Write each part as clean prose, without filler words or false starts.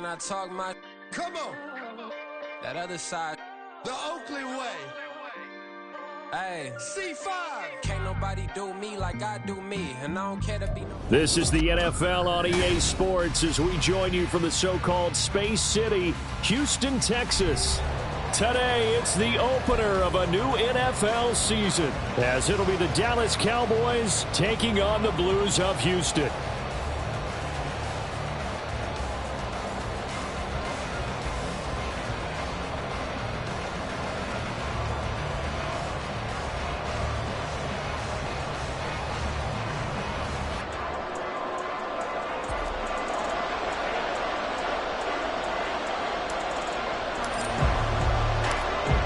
I talk my Come on. that other side. The Oakley way. Hey, C5. can't nobody do me like I do me, and I don't care to be no. This is the NFL on EA Sports as we join you from the so-called Space City, Houston, Texas. Today, it's the opener of a new NFL season, as it'll be the Dallas Cowboys taking on the Blues of Houston.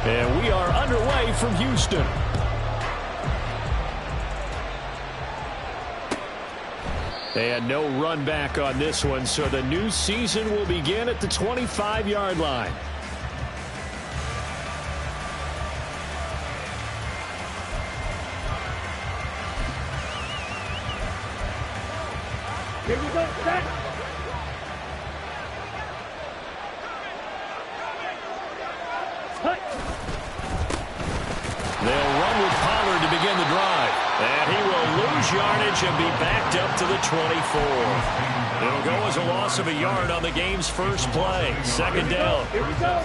And we are underway from Houston. And no run back on this one, so the new season will begin at the 25-yard line. Here we go, set. They'll run with Pollard to begin the drive. And he will lose yardage and be backed up to the 24. It'll go as a loss of a yard on the game's first play. Second down. Here we go.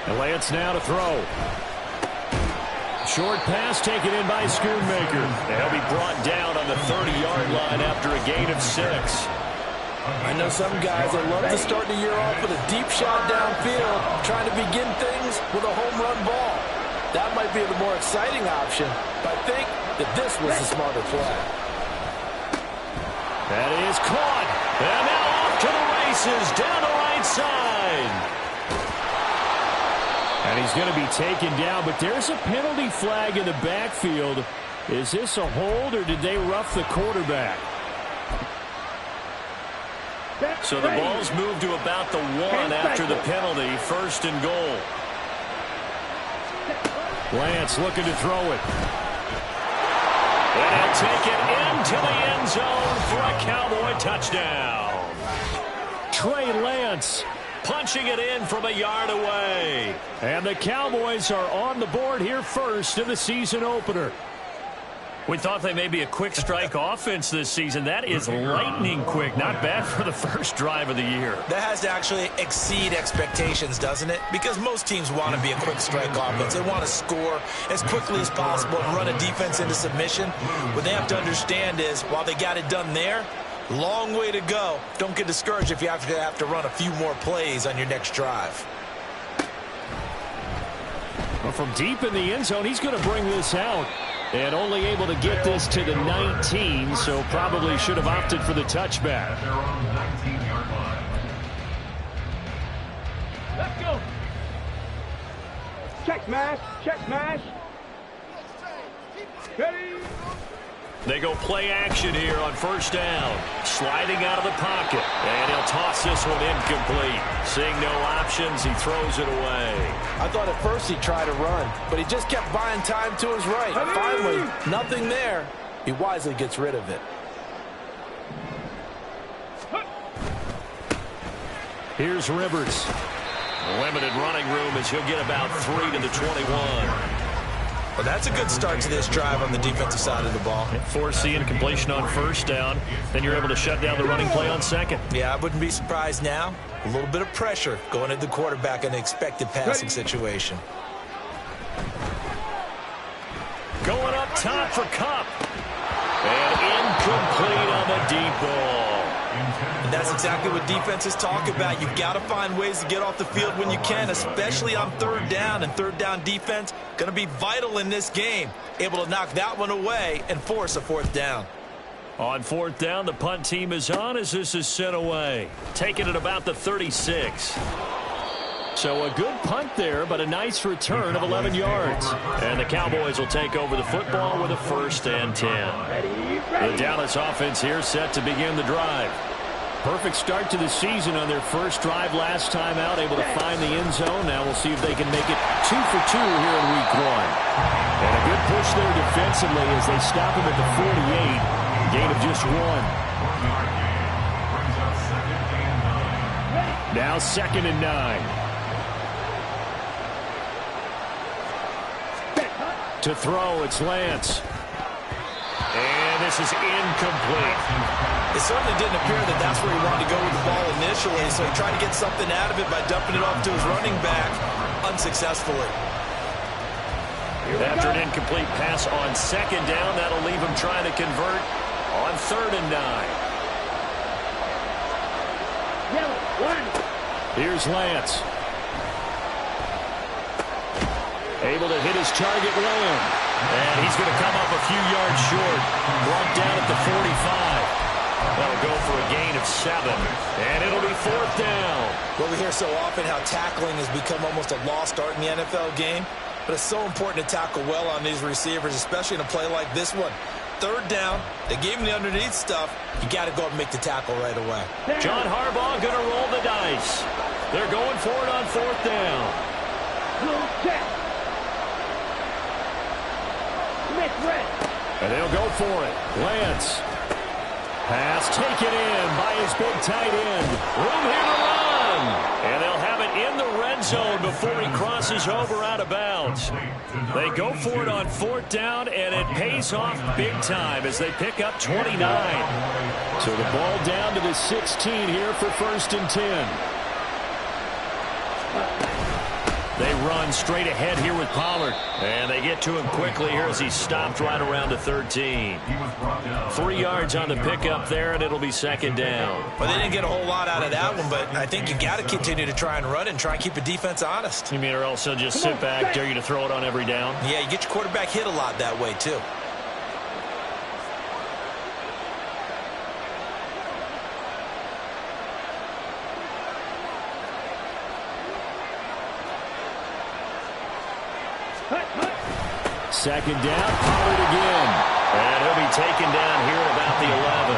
And Lance now to throw. Short pass taken in by Schoonmaker. And he'll be brought down on the 30-yard line after a gain of 6. I know some guys that love to start the year off with a deep shot downfield, trying to begin things with a home run ball. That might be the more exciting option, but I think that this was the smarter play. That is caught. And now off to the races down the right side. And he's going to be taken down, but there's a penalty flag in the backfield. Is this a hold, or did they rough the quarterback? So the ball's moved to about the 1 after the penalty, first and goal. Lance looking to throw it. And he'll take it into the end zone for a Cowboy touchdown. Trey Lance punching it in from a yard away. And the Cowboys are on the board here first in the season opener. We thought they may be a quick strike offense this season. That is lightning quick. Not bad for the first drive of the year. That has to actually exceed expectations, doesn't it? Because most teams want to be a quick strike offense. They want to score as quickly as possible and run a defense into submission. What they have to understand is, while they got it done there, long way to go. Don't get discouraged if you have to run a few more plays on your next drive. Well, from deep in the end zone, he's going to bring this out. And only able to get this to the 19, so probably should have opted for the touchback. Let's go. Check smash. Check smash. Ready. They go play action here on first down. Sliding out of the pocket. And he'll toss this one incomplete. Seeing no options, he throws it away. I thought at first he'd try to run, but he just kept buying time to his right. Finally, nothing there. He wisely gets rid of it. Here's Rivers. Limited running room as he'll get about 3 to the 21. Well, that's a good start to this drive on the defensive side of the ball. Force the incompletion on first down. Then you're able to shut down the running play on second. Yeah, I wouldn't be surprised now. A little bit of pressure going at the quarterback in an expected passing situation. Going up top for Kupp. And incomplete on the deep ball. And that's exactly what defenses talk about. You've got to find ways to get off the field when you can, especially on third down. And third down defense going to be vital in this game. Able to knock that one away and force a fourth down. On fourth down, the punt team is on as this is sent away. Taking it about the 36. So a good punt there, but a nice return of 11 yards. And the Cowboys will take over the football with a 1st and 10. The Dallas offense here set to begin the drive. Perfect start to the season on their first drive last time out, able to find the end zone. Now we'll see if they can make it 2 for 2 here in week 1. And a good push there defensively as they stop him at the 48. Gain of just 1. Now 2nd and 9. To throw, it's Lance. And this is incomplete. It certainly didn't appear that that's where he wanted to go with the ball initially, so he tried to get something out of it by dumping it off to his running back unsuccessfully. After an incomplete pass on 2nd down, that'll leave him trying to convert on 3rd and 9. Here's Lance. Able to hit his target Lamb. And he's going to come up a few yards short. Brought down at the 45. That'll go for a gain of 7. And it'll be 4th down. Well, we hear so often how tackling has become almost a lost art in the NFL game. But it's so important to tackle well on these receivers, especially in a play like this one. 3rd down, they gave him the underneath stuff. You got to go up and make the tackle right away. John Harbaugh going to roll the dice. They're going for it on 4th down. And they'll go for it. Lance. Pass taken in by his big tight end. Room here to run. And they'll have it in the red zone before he crosses over out of bounds. They go for it on 4th down, and it pays off big time as they pick up 29. So the ball down to the 16 here for 1st and 10. They run straight ahead here with Pollard. And they get to him quickly here as he's stopped right around the 13. 3 yards on the pickup there, and it'll be 2nd down. Well, they didn't get a whole lot out of that one, but I think you got to continue to try and run and try and keep the defense honest. You mean or else they'll just sit back, dare you to throw it on every down? Yeah, you get your quarterback hit a lot that way, too. Second down, Pollard again. And he'll be taken down here at about the 11.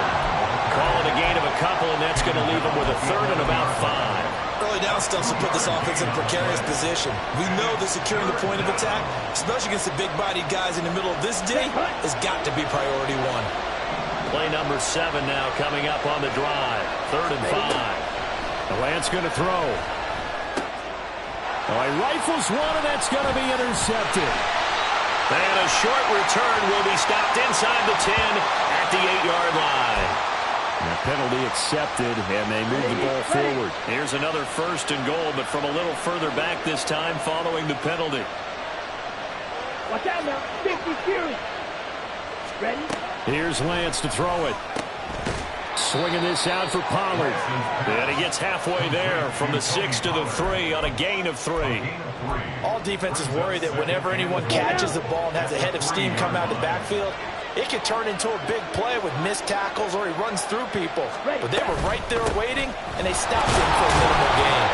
Call it a gain of a couple, and that's going to leave him with a 3rd and about 5. Early down stuff to put this offense in a precarious position. We know that securing the point of attack, especially against the big-bodied guys in the middle of this day, has got to be priority 1. Play number 7 now coming up on the drive. 3rd and 5. Lance going to throw. Oh, he rifles one, and that's going to be intercepted. And a short return will be stopped inside the 10 at the 8-yard line. And the penalty accepted, and they move the ball forward. Here's another 1st and goal, but from a little further back this time following the penalty. Watch out now. 50 Fury. Ready? Here's Lance to throw it. Swinging this out for Pollard. And he gets halfway there from the 6 to the 3 on a gain of 3. All defenses worry that whenever anyone catches the ball and has a head of steam come out of the backfield, it can turn into a big play with missed tackles or he runs through people. But they were right there waiting, and they stopped him for a minimal gain.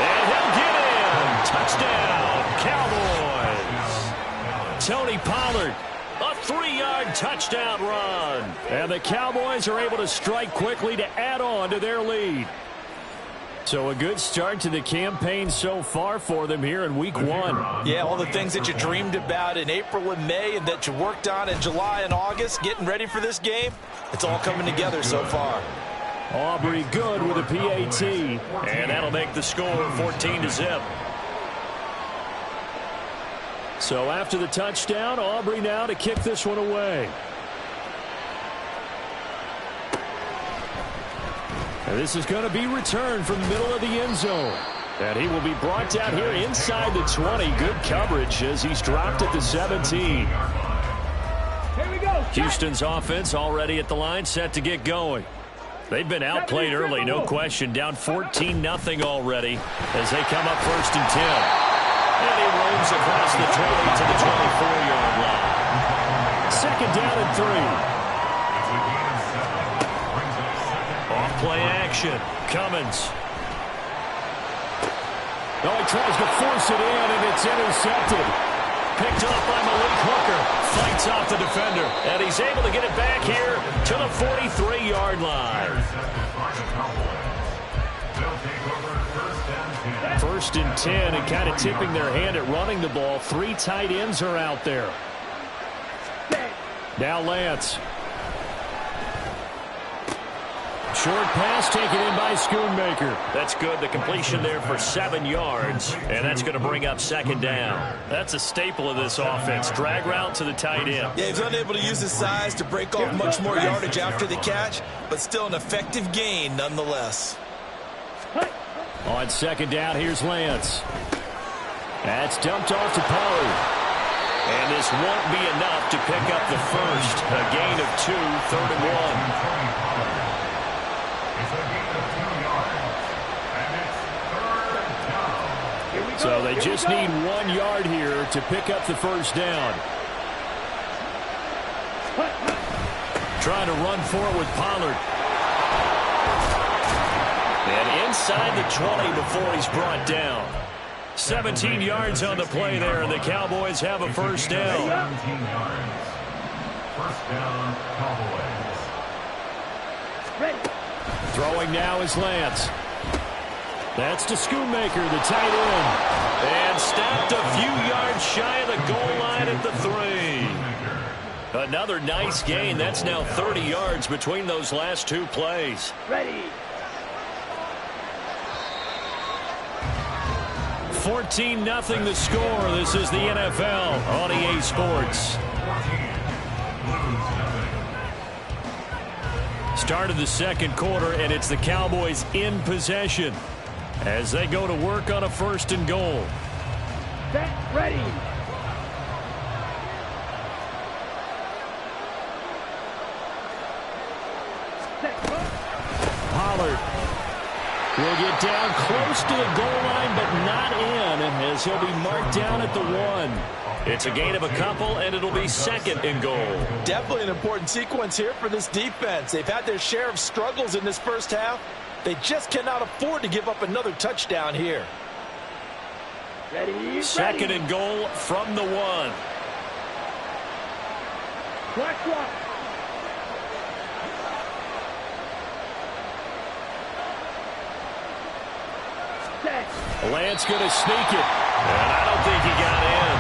And he'll get in. Touchdown, Cowboys. Tony Pollard. A 3-yard touchdown run. And the Cowboys are able to strike quickly to add on to their lead. So a good start to the campaign so far for them here in week 1. Yeah, all the things that you dreamed about in April and May and that you worked on in July and August, getting ready for this game, it's all coming together so far. Aubrey good with a PAT. And that'll make the score 14-0. So after the touchdown, Aubrey now to kick this one away. And this is going to be returned from the middle of the end zone. And he will be brought down here inside the 20. Good coverage as he's dropped at the 17. Here we go. Houston's offense already at the line, set to get going. They've been outplayed early, no question. Down 14-0 already as they come up 1st and 10. And he roams across the 20 to the 24-yard line. 2nd down and 3. Off-play action. Cummins. Oh, he tries to force it in, and it's intercepted. Picked off by Malik Hooker. Fights off the defender. And he's able to get it back here to the 43-yard line. 1st and 10, and kind of tipping their hand at running the ball. 3 tight ends are out there. Now Lance. short pass taken in by Schoonmaker. That's good. The completion there for 7 yards, and that's going to bring up second down. That's a staple of this offense. Drag route to the tight end. Yeah, he's unable to use his size to break off much more yardage after the catch, but still an effective gain nonetheless. On second down, here's Lance. That's dumped off to Pollard. And this won't be enough to pick up the first. A gain of 2, 3rd and 1. So they just need 1 yard here to pick up the first down. Trying to run for it with Pollard. And inside the 20 before he's brought down. 17 yards on the play there, and the Cowboys have a first down. 17 yards. First down, Cowboys. Ready. Throwing now is Lance. That's to Schoonmaker, the tight end. And stopped a few yards shy of the goal line at the 3. Another nice gain. That's now 30 yards between those last 2 plays. Ready. 14-0 the score. This is the NFL on EA Sports. Start of the second quarter, and it's the Cowboys in possession as they go to work on a 1st and goal. Set. Ready. Pollard will get down close to the goal line, but not in, as he'll be marked down at the 1. It's a gain of a couple, and it'll be 2nd and goal. Definitely an important sequence here for this defense. They've had their share of struggles in this first half. They just cannot afford to give up another touchdown here. Ready. 2nd and goal from the 1. Clock. Lance going to sneak it, and I don't think he got in.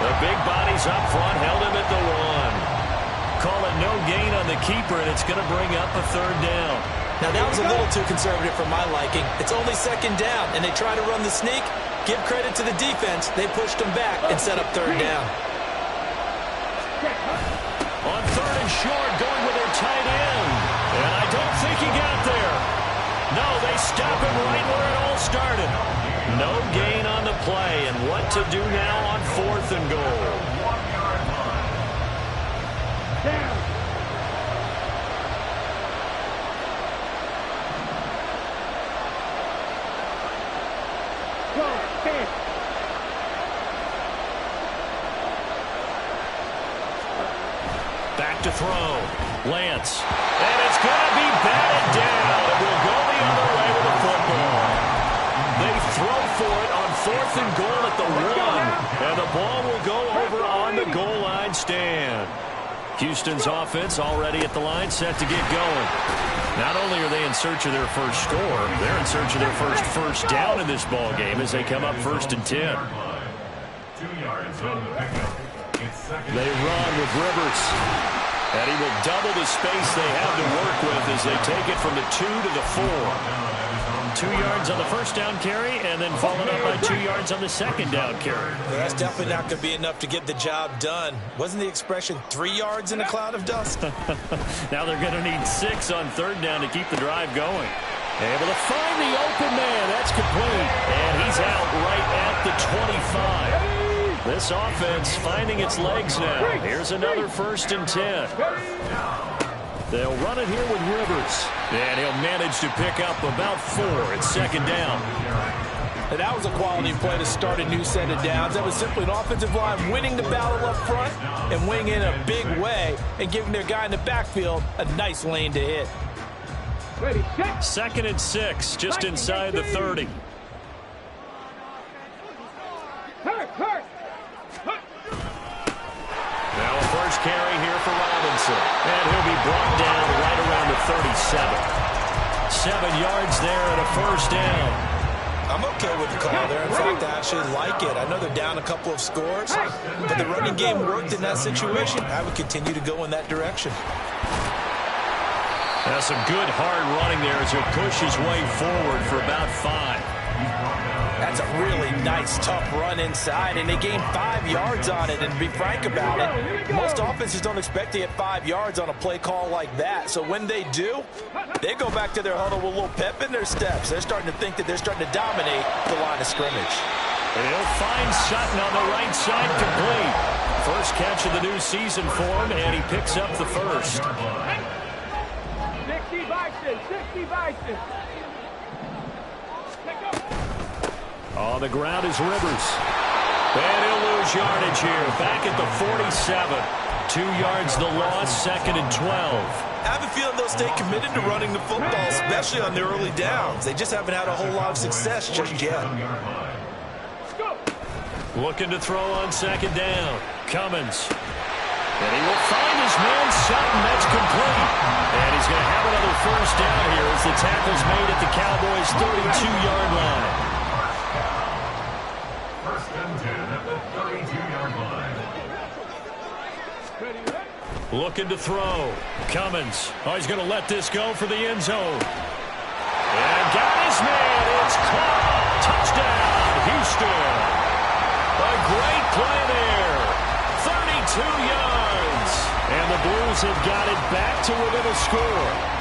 The big bodies up front held him at the 1. Call it no gain on the keeper, and it's going to bring up a 3rd down. Now, that was a little too conservative for my liking. It's only 2nd down, and they try to run the sneak. Give credit to the defense. They pushed them back and set up 3rd down. On 3rd and short, going with their tight end. And I don't think he got there. No, they stop him right where it all started. No gain on the play, and what to do now on 4th and goal. Down. Back to throw. Lance. And it's going to be batted down. It will go the other way with the football. They throw for it on 4th and goal at the 1. And the ball will go over on the goal line stand. Houston's offense already at the line, set to get going. Not only are they in search of their first score, they're in search of their first down in this ball game as they come up 1st and 10. 2 yards on the pickup. They run with Rivers. And he will double the space they have to work with as they take it from the 2 to the 4. 2 yards on the first down carry, and then followed up by 2 yards on the second down carry. Well, that's definitely not going to be enough to get the job done. Wasn't the expression 3 yards in a cloud of dust? Now they're going to need 6 on 3rd down to keep the drive going. Able to find the open man. That's complete. And he's out right at the 25. This offense finding its legs now. Here's another 1st and 10. They'll run it here with Rivers. And he'll manage to pick up about 4 at 2nd down. And that was a quality play to start a new set of downs. That was simply an offensive line winning the battle up front and winning in a big way and giving their guy in the backfield a nice lane to hit. Ready, set. 2nd and 6, just inside the 30. Hurt. Now a first carry here for Robinson. And he'll be brought down right around the 37. 7 yards there and a first down. I'm okay with the call there. In fact, I actually like it. I know they're down a couple of scores, but the running game worked in that situation. I would continue to go in that direction. Now some good hard running there as he pushes his way forward for about 5. That's a really nice, tough run inside, and they gained 5 yards on it. And to be frank about it, most offenses don't expect to get 5 yards on a play call like that. So when they do, they go back to their huddle with a little pep in their steps. They're starting to think that they're starting to dominate the line of scrimmage. And he'll find Sutton on the right side, complete. First catch of the new season for him, and he picks up the first. 60 Bison, 60 Bison. On the ground is Rivers. And he'll lose yardage here. Back at the 47. 2 yards the loss, 2nd and 12. I have a feeling they'll stay committed to running the football, especially on their early downs. They just haven't had a whole lot of success just yet. Looking to throw on 2nd down. Cummins. And he will find his man Sutton. That's complete. And he's going to have another first down here as the tackle's made at the Cowboys' 32-yard line. First and 10 at the 32-yard line. Looking to throw. Cummins. Oh, he's going to let this go for the end zone. And got his man. It's caught. Touchdown, Houston. A great play there. 32 yards. And the Blues have got it back to within a score.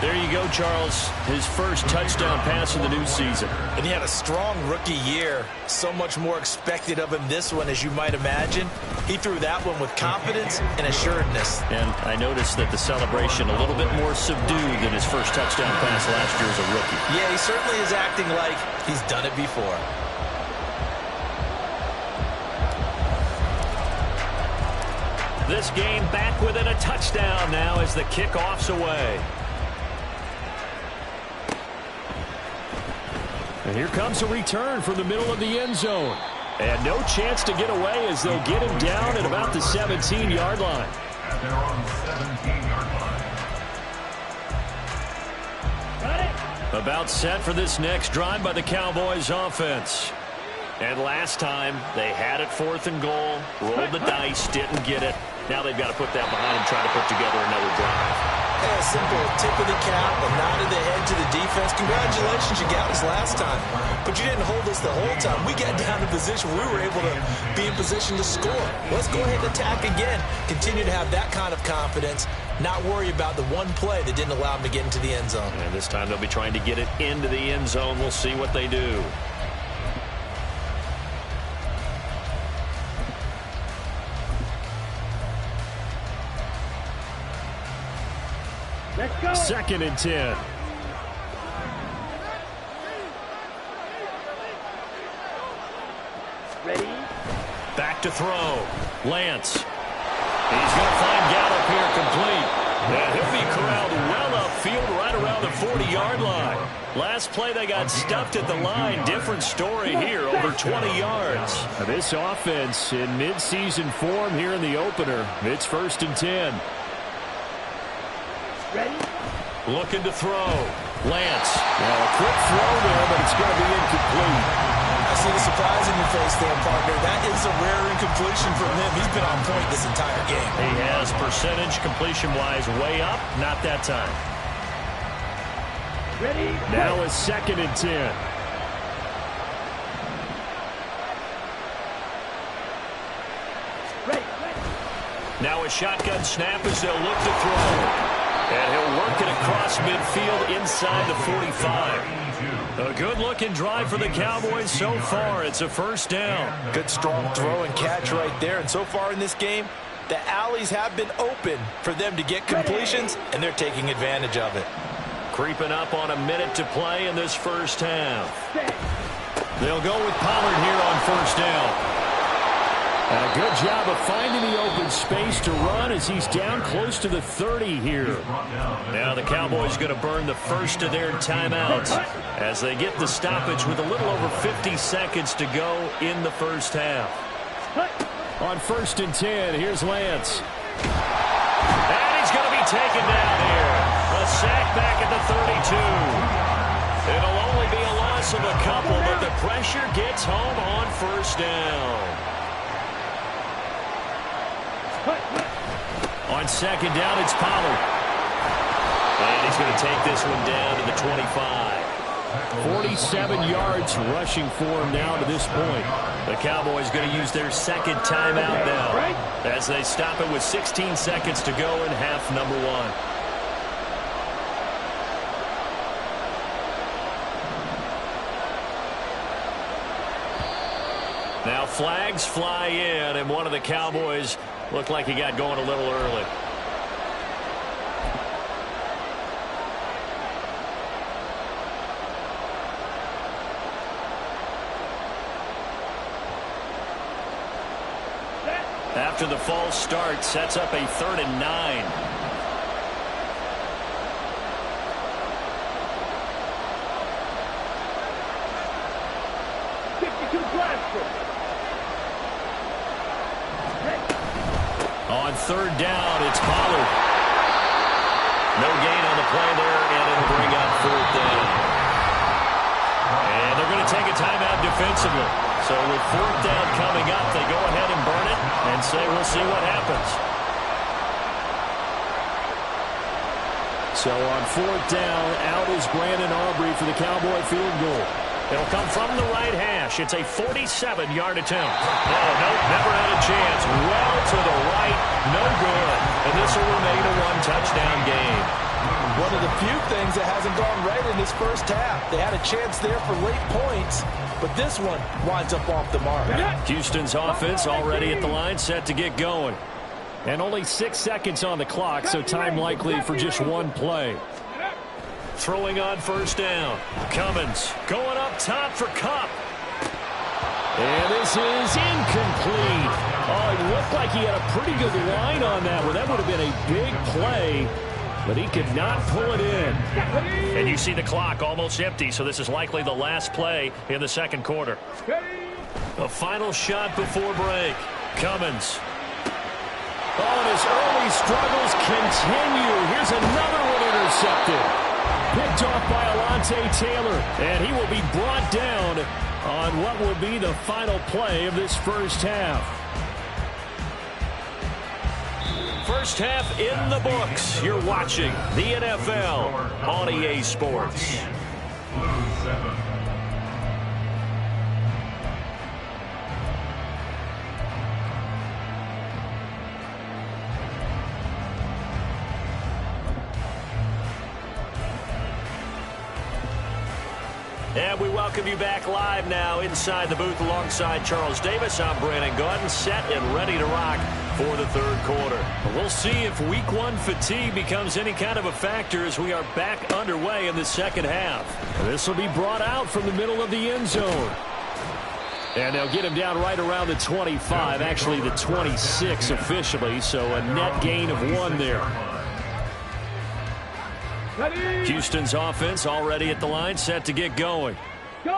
There you go, Charles. His first touchdown pass of the new season. And he had a strong rookie year. So much more expected of him this one, as you might imagine. He threw that one with confidence and assuredness. And I noticed that the celebration a little bit more subdued than his first touchdown pass last year as a rookie. Yeah, he certainly is acting like he's done it before. This game back within a touchdown now as the kickoff's away. And here comes a return from the middle of the end zone. And no chance to get away as they'll get him down at about the 17-yard line. And they're on the 17-yard line. About set for this next drive by the Cowboys offense. And last time, they had it 4th and goal, rolled the dice, didn't get it. Now they've got to put that behind them, try to put together another drive. Yeah, simple tip of the cap, a nod of the head to the defense. Congratulations, you got us last time. But you didn't hold us the whole time. We got down to position where we were able to be in position to score. Let's go ahead and attack again. Continue to have that kind of confidence. Not worry about the one play that didn't allow them to get into the end zone. And this time they'll be trying to get it into the end zone. We'll see what they do. Let's go. 2nd and 10. Ready? Back to throw. Lance. He's going to find Gallup here complete. And he'll be corralled well upfield right around the 40-yard line. Last play they got stuffed at the line. Different story here, over 20 yards. Now this offense in midseason form here in the opener. It's 1st and 10. Ready? Looking to throw. Lance. Now a quick throw there, but it's going to be incomplete. I see the surprise in your face there, partner. That is a rare incompletion from him. He's been on point this entire game. He has percentage completion-wise way up. Not that time. Ready? Now a 2nd and 10. Ready. Now a shotgun snap as they'll look to throw. And he'll work it across midfield inside the 45. A good-looking drive for the Cowboys so far. It's a 1st down. Good, strong throw and catch right there. And so far in this game, the alleys have been open for them to get completions, and they're taking advantage of it. Creeping up on a minute to play in this first half. They'll go with Pollard here on 1st down. And a good job of finding the open space to run as he's down close to the 30 here. Now the Cowboys going to burn the first of their timeouts as they get the stoppage with a little over 50 seconds to go in the first half. On 1st and 10, here's Lance. And he's going to be taken down here. A sack back at the 32. It'll only be a loss of a couple, but the pressure gets home on 1st down. On second down, it's Pollard. And he's going to take this one down to the 25. 47 yards rushing for him now to this point. The Cowboys going to use their second timeout now as they stop it with 16 seconds to go in half number 1. Now flags fly in, and one of the Cowboys looked like he got going a little early. After the false start, sets up a 3rd and 9. On 3rd down, it's Pollard. No gain on the play there, and it'll bring up 4th down. And they're going to take a timeout defensively. So with 4th down coming up, they go ahead and burn it and say we'll see what happens. So on 4th down, out is Brandon Aubrey for the Cowboy field goal. It'll come from the right hash. It's a 47-yard attempt. Oh, no, never had a chance. Well to the right, no good. And this will remain a 1-touchdown game. One of the few things that hasn't gone right in this first half. They had a chance there for late points, but this one winds up off the mark. Houston's offense already at the line, set to get going. And only 6 seconds on the clock, so time likely for just one play. Throwing on 1st down. Cummins going up top for Kupp. And this is incomplete. Oh, it looked like he had a pretty good line on that one. That would have been a big play, but he could not pull it in. And you see the clock almost empty, so this is likely the last play in the 2nd quarter. A final shot before break. Cummins. Oh, and his early struggles continue. Here's another one intercepted. Picked off by Alontae Taylor, and he will be brought down on what will be the final play of this first half. First half in the books. You're watching the NFL on EA Sports. And we welcome you back live now inside the booth alongside Charles Davis. I'm Brandon Gaudin, set and ready to rock for the 3rd quarter. We'll see if week 1 fatigue becomes any kind of a factor as we are back underway in the 2nd half. This will be brought out from the middle of the end zone. And they'll get him down right around the 25, actually the 26 officially, so a net gain of 1 there. Houston's offense already at the line, set to get going.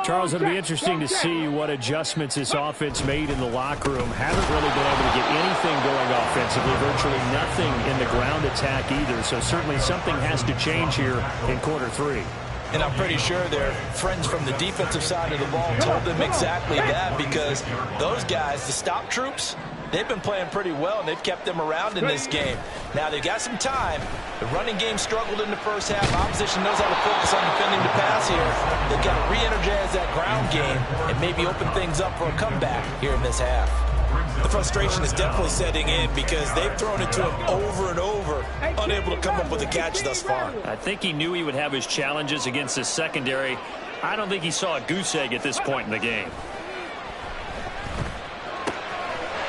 Charles, it'll be interesting to see what adjustments this offense made in the locker room. Haven't really been able to get anything going offensively, virtually nothing in the ground attack either. So certainly something has to change here in quarter 3. And I'm pretty sure their friends from the defensive side of the ball told them exactly that, because those guys, the stop troops, they've been playing pretty well, and they've kept them around in this game. Now, they've got some time. The running game struggled in the first half. Opposition knows how to focus on defending the pass here. They've got to re-energize that ground game and maybe open things up for a comeback here in this half. The frustration is definitely setting in because they've thrown it to him over and over, unable to come up with a catch thus far. I think he knew he would have his challenges against his secondary. I don't think he saw a goose egg at this point in the game.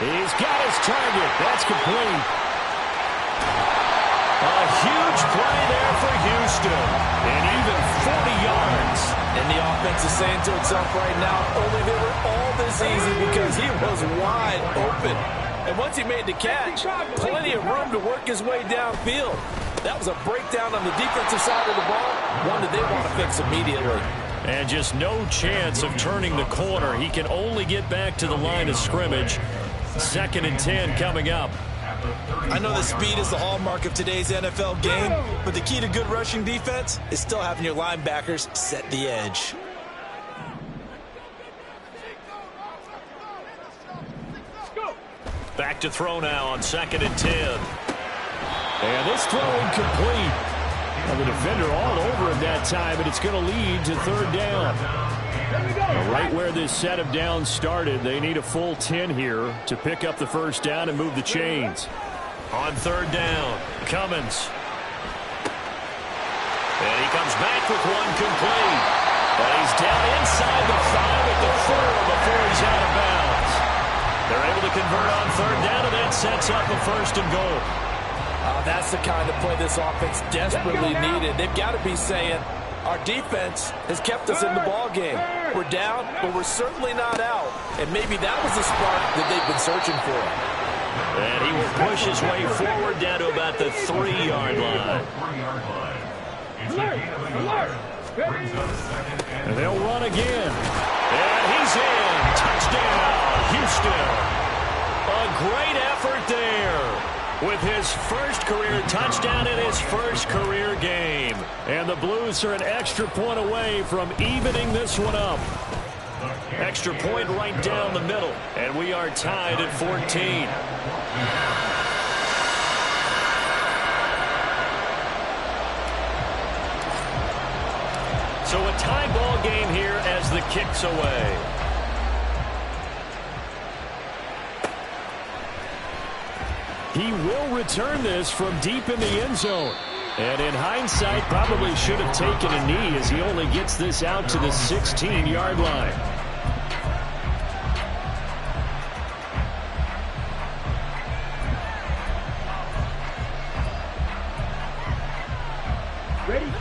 He's got his target. That's complete. A huge play there for Houston. And even 40 yards. And the offense is saying to itself right now, only they were all this easy because he was wide open. And once he made the catch, plenty of room to work his way downfield. That was a breakdown on the defensive side of the ball, one that they want to fix immediately. And just no chance of turning the corner. He can only get back to the line of scrimmage. 2nd and 10 coming up. I know the speed is the hallmark of today's NFL game, but the key to good rushing defense is still having your linebackers set the edge. Back to throw now on 2nd and 10. And this throw incomplete. And the defender all over him that time, and it's going to lead to third down. Right where this set of downs started, they need a full 10 here to pick up the first down and move the chains. On third down, Cummins. And he comes back with one complete. And he's down inside the 5 at the 4 before he's out of bounds. They're able to convert on third down, and that sets up a first and goal. That's the kind of play this offense desperately needed. They've got to be saying, our defense has kept us in the ball game. We're down, but we're certainly not out. And maybe that was the spark that they've been searching for. And he will push his way forward down to about the 3-yard line. And they'll run again. And he's in. Touchdown, Houston. A great effort there with his first career touchdown in his first career game. And the Blues are an extra point away from evening this one up. Extra point right down the middle. And we are tied at 14. So a tie ball game here as the kick's away. He will return this from deep in the end zone. And in hindsight, probably should have taken a knee as he only gets this out to the 16-yard line.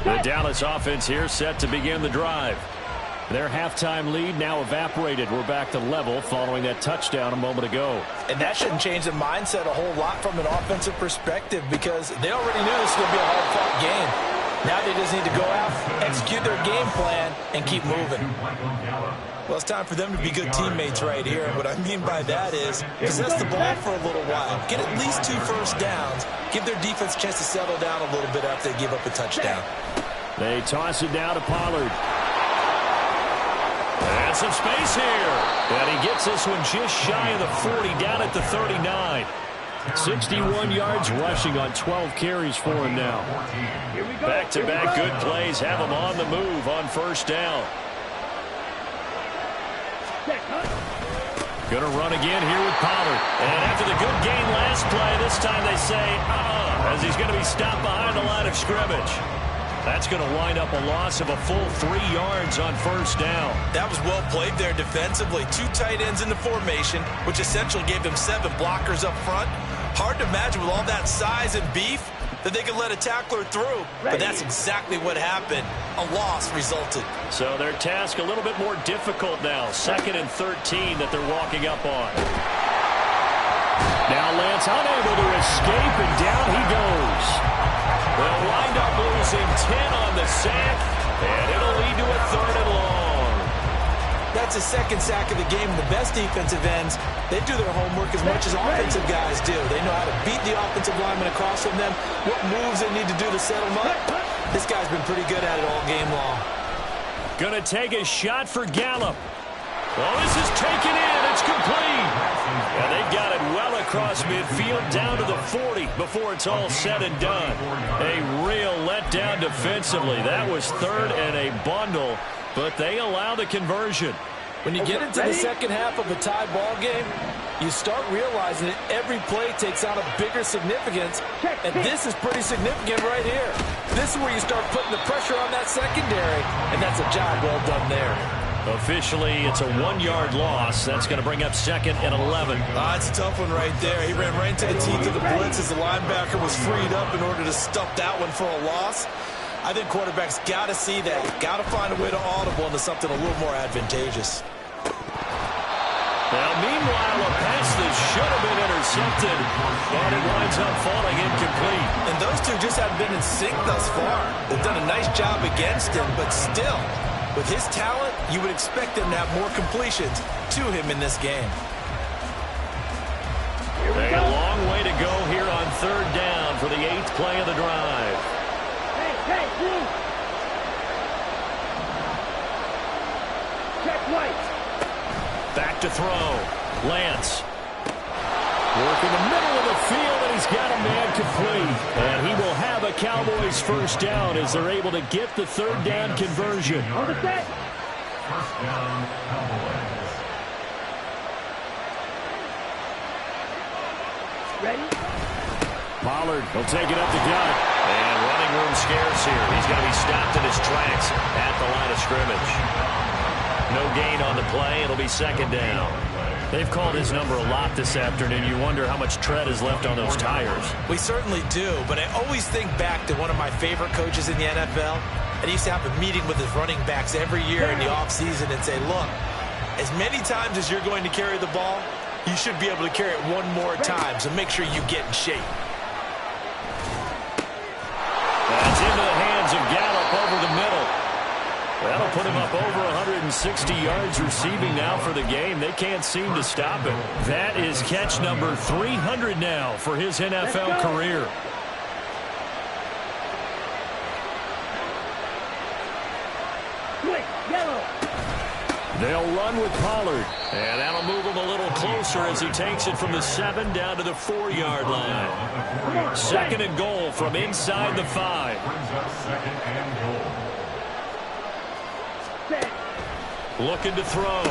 The Dallas offense here set to begin the drive. Their halftime lead now evaporated. We're back to level following that touchdown a moment ago. And that shouldn't change the mindset a whole lot from an offensive perspective because they already knew this was going to be a hard-fought game. Now they just need to go out, execute their game plan, and keep moving. Well, it's time for them to be good teammates right here. And what I mean by that is possess the ball for a little while. Get at least 2 first downs. Give their defense a chance to settle down a little bit after they give up a touchdown. They toss it down to Pollard. And some space here. And he gets this one just shy of the 40, down at the 39. 61 yards rushing on 12 carries for him now. Back-to-back good plays have him on the move on first down. Going to run again here with Pollard. And after the good gain last play, this time they say, as he's going to be stopped behind the line of scrimmage. That's going to wind up a loss of a full 3 yards on first down. That was well played there defensively. 2 tight ends in the formation, which essentially gave them 7 blockers up front. Hard to imagine with all that size and beef that they could let a tackler through. But that's exactly what happened. A loss resulted. So their task a little bit more difficult now. 2nd and 13 that they're walking up on. Now Lance unable to escape, and down he goes. They'll wind up losing 10 on the sack, and it'll lead to a 3rd and long. That's a 2nd sack of the game. The best defensive ends, they do their homework as much as offensive guys do. They know how to beat the offensive linemen across from them, what moves they need to do to set them up. This guy's been pretty good at it all game long. Gonna take a shot for Gallup. Well, this is taken in. It's complete. And they got it well across midfield down to the 40 before it's all said and done. A real letdown defensively. That was 3rd and a bundle, but they allow the conversion. When you get into the second half of a tie ball game, you start realizing that every play takes on a bigger significance, and this is pretty significant right here. This is where you start putting the pressure on that secondary, and that's a job well done there. Officially, it's a 1-yard loss. That's going to bring up 2nd and 11. It's a tough one right there. He ran right into the teeth of the blitz as the linebacker was freed up in order to stuff that one for a loss. I think quarterbacks got to see that. Got to find a way to audible into something a little more advantageous. Now, meanwhile, a pass that should have been intercepted, and it winds up falling incomplete. And those two just haven't been in sync thus far. They've done a nice job against him, but still, with his talent, you would expect them to have more completions to him in this game. A long way to go here on 3rd down for the 8th play of the drive. Hey, Blue. Check white. Back to throw. Lance. Working the middle of the field, and he's got a man complete. And he will have a Cowboys first down as they're able to get the third down conversion. First down, Cowboys. Ready? Pollard will take it up the gut. And running room scarce here. He's going to be stopped in his tracks at the line of scrimmage. No gain on the play. It'll be second down. They've called his number a lot this afternoon. You wonder how much tread is left on those tires. We certainly do, but I always think back to one of my favorite coaches in the NFL. And he used to have a meeting with his running backs every year in the offseason and say, look, as many times as you're going to carry the ball, you should be able to carry it one more time, so make sure you get in shape. That's into the hands of Gallup over the middle. That'll put him up over 160 yards receiving now for the game. They can't seem to stop him. That is catch number 300 now for his NFL career. Quick, yellow. They'll run with Pollard, and that'll move him a little closer as he takes it from the 7 down to the 4-yard line. Second and goal from inside the 5. Brings up second and goal. Looking to throw.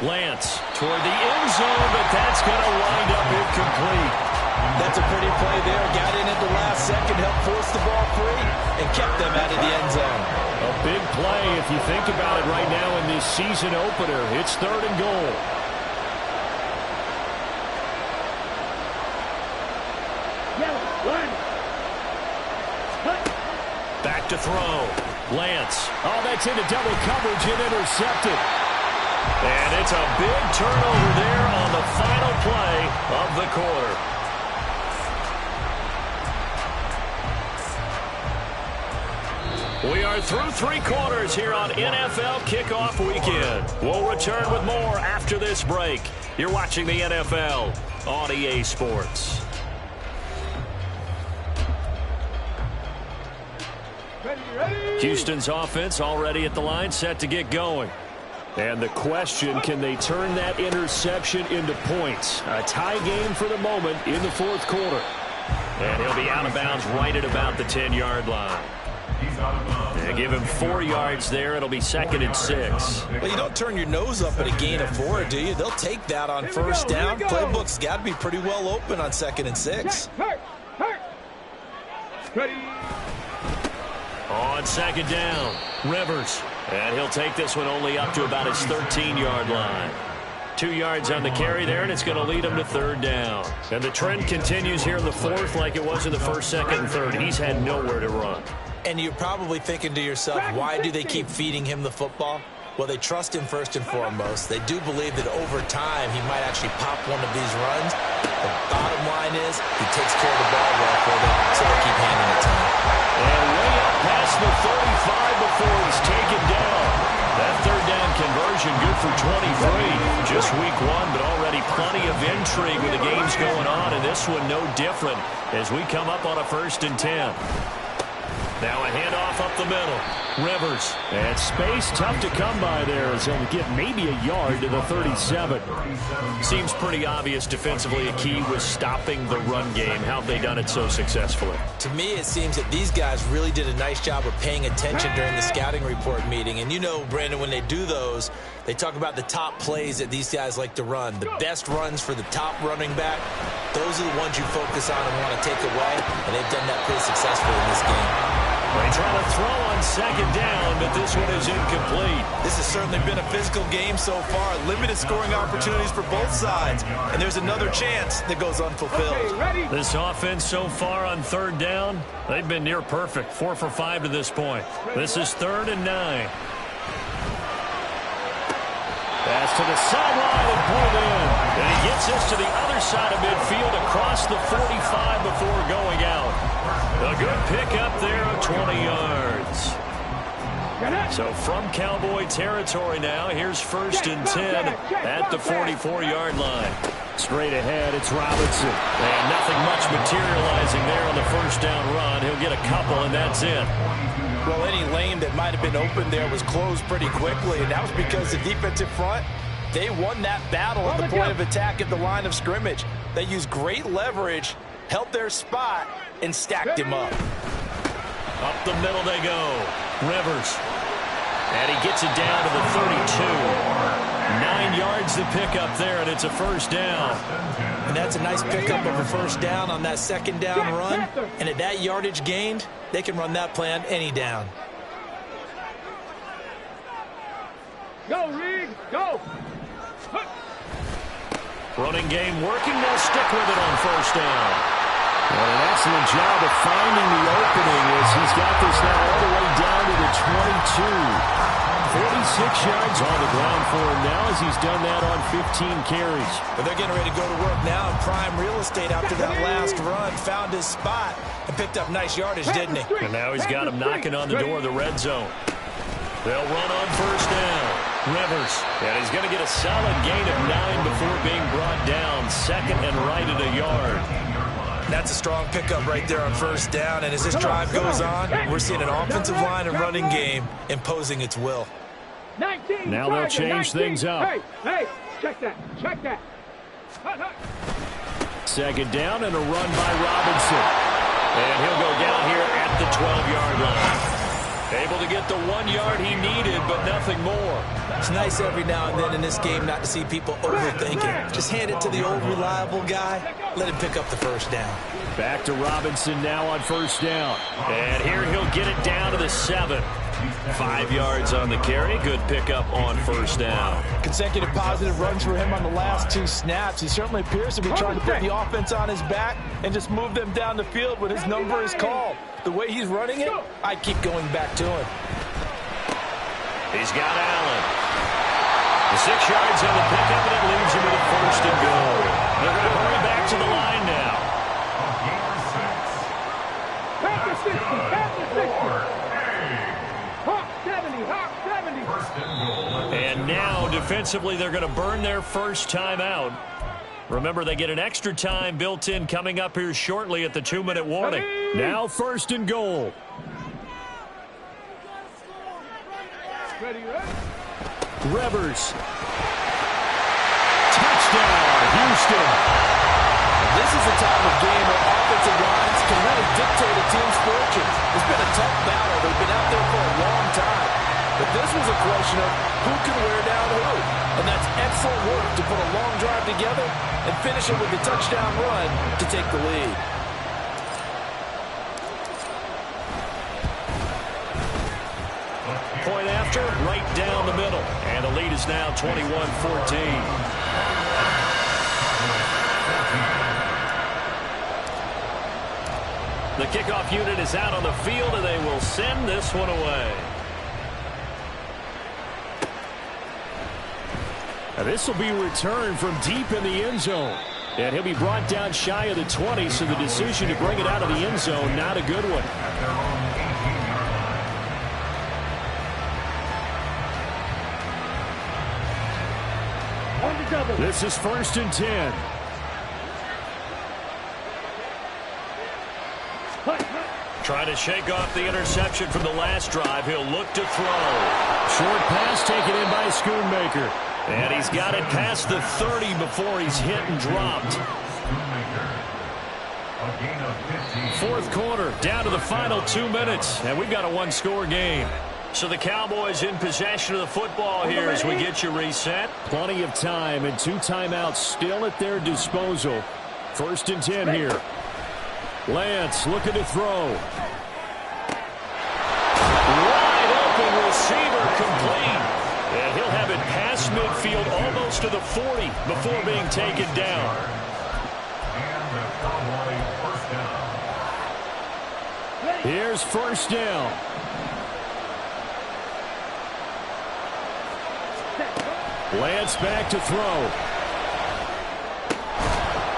Lance toward the end zone, but that's going to wind up incomplete. That's a pretty play there. Got in at the last second, helped force the ball free, and kept them out of the end zone. A big play if you think about it right now in this season opener. It's third and goal. Back to throw. Lance. Oh, that's into double coverage and intercepted. And it's a big turnover there on the final play of the quarter. We are through 3 quarters here on NFL Kickoff Weekend. We'll return with more after this break. You're watching the NFL on EA Sports. Houston's offense already at the line, set to get going. And the question, can they turn that interception into points? A tie game for the moment in the 4th quarter. And he'll be out of bounds right at about the 10-yard line. And give him 4 yards there. It'll be second and 6. Well, you don't turn your nose up at a gain of 4, do you? They'll take that on first down. Playbook's got to be pretty well open on second and 6. Ready. On second down, Rivers. And he'll take this one only up to about his 13-yard line. 2 yards on the carry there, and it's going to lead him to third down. And the trend continues here in the 4th like it was in the 1st, 2nd, and 3rd. He's had nowhere to run. And you're probably thinking to yourself, why do they keep feeding him the football? Well, they trust him first and foremost. They do believe that over time he might actually pop one of these runs. The bottom line is he takes care of the ball well for them, so they'll keep handing it to him. And way up past the 35 before he's taken down. That third down conversion good for 23. Just week 1, but already plenty of intrigue with the games going on, and this one no different as we come up on a 1st and 10. Now a handoff up the middle. Rivers. And space tough to come by there as he'll get maybe a yard to the 37. Seems pretty obvious defensively a key was stopping the run game. How have they done it so successfully? To me, it seems that these guys really did a nice job of paying attention during the scouting report meeting. And you know, Brandon, when they do those, they talk about the top plays that these guys like to run. The best runs for the top running back, those are the ones you focus on and want to take away. And they've done that pretty successfully in this game. They try to throw on second down, but this one is incomplete. This has certainly been a physical game so far. Limited scoring opportunities for both sides. And there's another chance that goes unfulfilled. This offense so far on third down, they've been near perfect. 4 for 5 to this point. This is 3rd and 9. Pass to the sideline and pulled in. And he gets this to the other side of midfield across the 45 before going out. A good pickup there of 20 yards. So from Cowboy territory now, here's 1st and 10 at the 44-yard line. Straight ahead, it's Robinson. And nothing much materializing there on the first down run. He'll get a couple, and that's it. Well, any lane that might have been open there was closed pretty quickly, and that was because the defensive front They won that battle at the point of attack at the line of scrimmage. They used great leverage, held their spot, and stacked him up. Up the middle they go. Rivers. And he gets it down to the 32. 9 yards to pick up there, and it's a first down. And that's a nice pickup of a first down on that second down run. And at that yardage gained, they can run that play on any down. Go, Reed, go. Running game working. They'll stick with it on first down. And an excellent job of finding the opening as he's got this now all the way down to the 22. 46 yards on the ground for him now as he's done that on 15 carries. But they're getting ready to go to work now in prime real estate after that last run. Found his spot and picked up nice yardage, didn't he? And now he's got him knocking on the door of the red zone. They'll run on first down. Rivers. And he's going to get a solid gain of 9 before being brought down. Second and right at a yard. That's a strong pickup right there on first down. And as this drive goes on, we're seeing an offensive line and running game imposing its will. Now they'll change things up. Hey, check that. Check that. Second down and a run by Robinson. And he'll go down here at the 12-yard line. Able to get the 1 yard he needed, but nothing more. It's nice every now and then in this game not to see people overthinking. Just hand it to the old reliable guy. Let him pick up the first down. Back to Robinson now on first down. And here he'll get it down to the 7. 5 yards on the carry. Good pickup on first down. Consecutive positive runs for him on the last 2 snaps. He certainly appears to be trying to put the offense on his back and just move them down the field when his number is called. The way he's running it, I keep going back to him. He's got Allen. The 6 yards on the pickup, and it leaves him with a first and goal. They're going to hurry back to the line now. Back to 60. Back to 60. Hawk 70. Hawk 70. And now, defensively, they're going to burn their first time out. Remember, they get an extra time built in coming up here shortly at the 2-minute warning. Now first and goal. Rivers. Touchdown, Houston. This is a time of game where offensive lines can really dictate a team's fortunes. It's been a tough battle. They've been out there for a long time. But this was a question of who can wear down who. And that's excellent work to put a long drive together and finish it with a touchdown run to take the lead. Point after, right down the middle. And the lead is now 21-14. The kickoff unit is out on the field, and they will send this one away. Now this will be returned from deep in the end zone. And he'll be brought down shy of the 20, so the decision to bring it out of the end zone, not a good one. This is first and 10. Trying to shake off the interception from the last drive. He'll look to throw. Short pass taken in by Schoonmaker. And he's got it past the 30 before he's hit and dropped. Fourth quarter, down to the final 2 minutes. And we've got a one-score game. So the Cowboys in possession of the football here as we get you reset. Plenty of time and 2 timeouts still at their disposal. First and 10 here. Lance looking to throw. Wide open receiver complete. And he'll have it past midfield almost to the 40 before being taken down. Here's first down. Lance back to throw.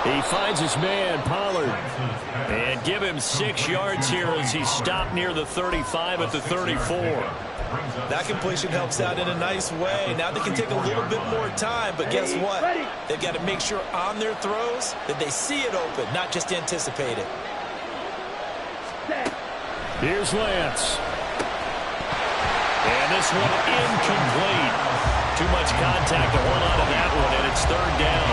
He finds his man, Pollard. And give him 6 yards here as he's stopped near the 35 at the 34. That completion helps out in a nice way. Now they can take a little bit more time, but guess what? They've got to make sure on their throws that they see it open, not just anticipate it. Here's Lance. And this one incomplete. Too much contact to hold on to third down.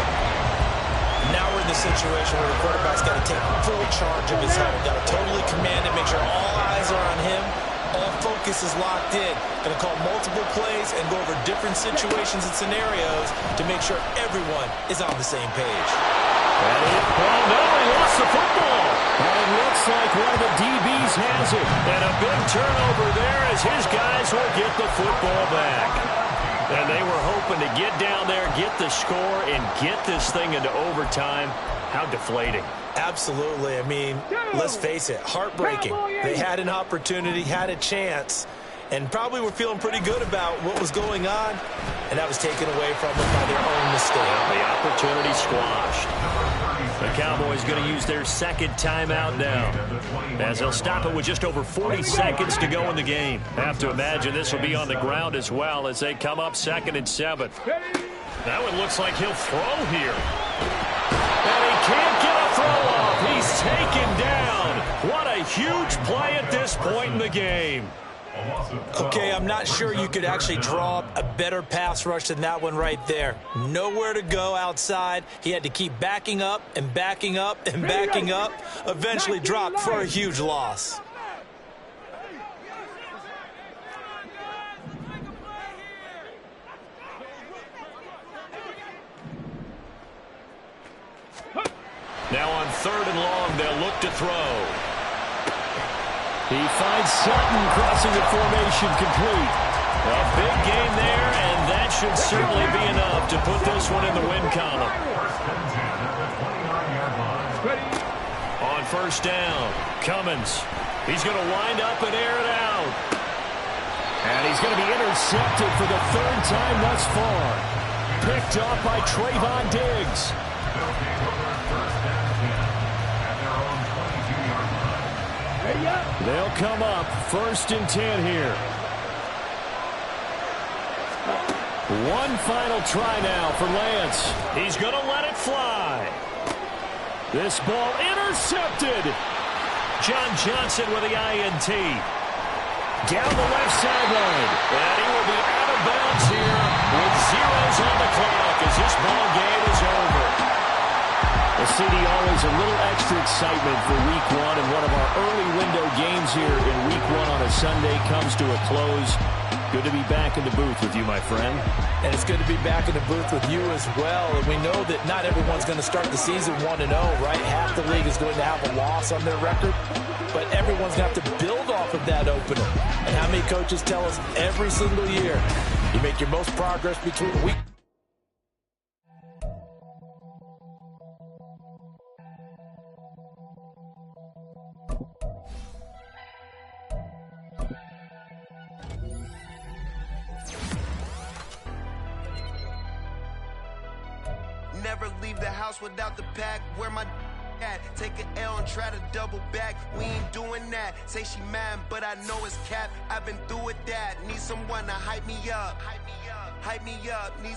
Now we're in the situation where the quarterback's got to take full charge of his helmet. Got to totally command it, make sure all eyes are on him. All focus is locked in. Going to call multiple plays and go over different situations and scenarios to make sure everyone is on the same page. Oh, no, he lost the football. And it looks like one of the DBs has it. And a big turnover there as his guys will get the football back. And they were hoping to get down there, get the score, and get this thing into overtime. How deflating. Absolutely. I mean, let's face it, heartbreaking. They had an opportunity, had a chance, and probably were feeling pretty good about what was going on, and that was taken away from them by their own mistake. The opportunity squashed. The Cowboys going to use their second timeout now, as they'll stop it with just over 40 seconds to go in the game. Have to imagine this will be on the ground as well as they come up 2nd and 7. Now it looks like he'll throw here. And he can't get a throw off. He's taken down. What a huge play at this point in the game. Okay, I'm not sure you could actually draw up a better pass rush than that one right there. Nowhere to go outside. He had to keep backing up and backing up and backing up. Eventually dropped for a huge loss. Now on 3rd and long, they'll look to throw. He finds Sutton crossing the formation complete. A big game there, and that should certainly be enough to put this one in the win column. On 1st down, Cummins. He's going to wind up and air it out. And he's going to be intercepted for the 3rd time thus far. Picked off by Trayvon Diggs. They'll come up 1st and 10 here. One final try now for Lance. He's going to let it fly. This ball intercepted. John Johnson with the INT. Down the left sideline. And he will be out of bounds here with zeros on the clock as this ball game is over. The CD always a little extra excitement for Week 1, and one of our early window games here in Week 1 on a Sunday comes to a close. Good to be back in the booth with you, my friend. And it's good to be back in the booth with you as well. And we know that not everyone's going to start the season 1-0, right? Half the league is going to have a loss on their record. But everyone's going to have to build off of that opener. And how many coaches tell us every single year, you make your most progress between week. Never leave the house without the pack. Where my at? Take an L and try to double back. We ain't doing that. Say she mad, but I know it's cap. I've been through with that. Need someone to hype me up. Hype me up. Need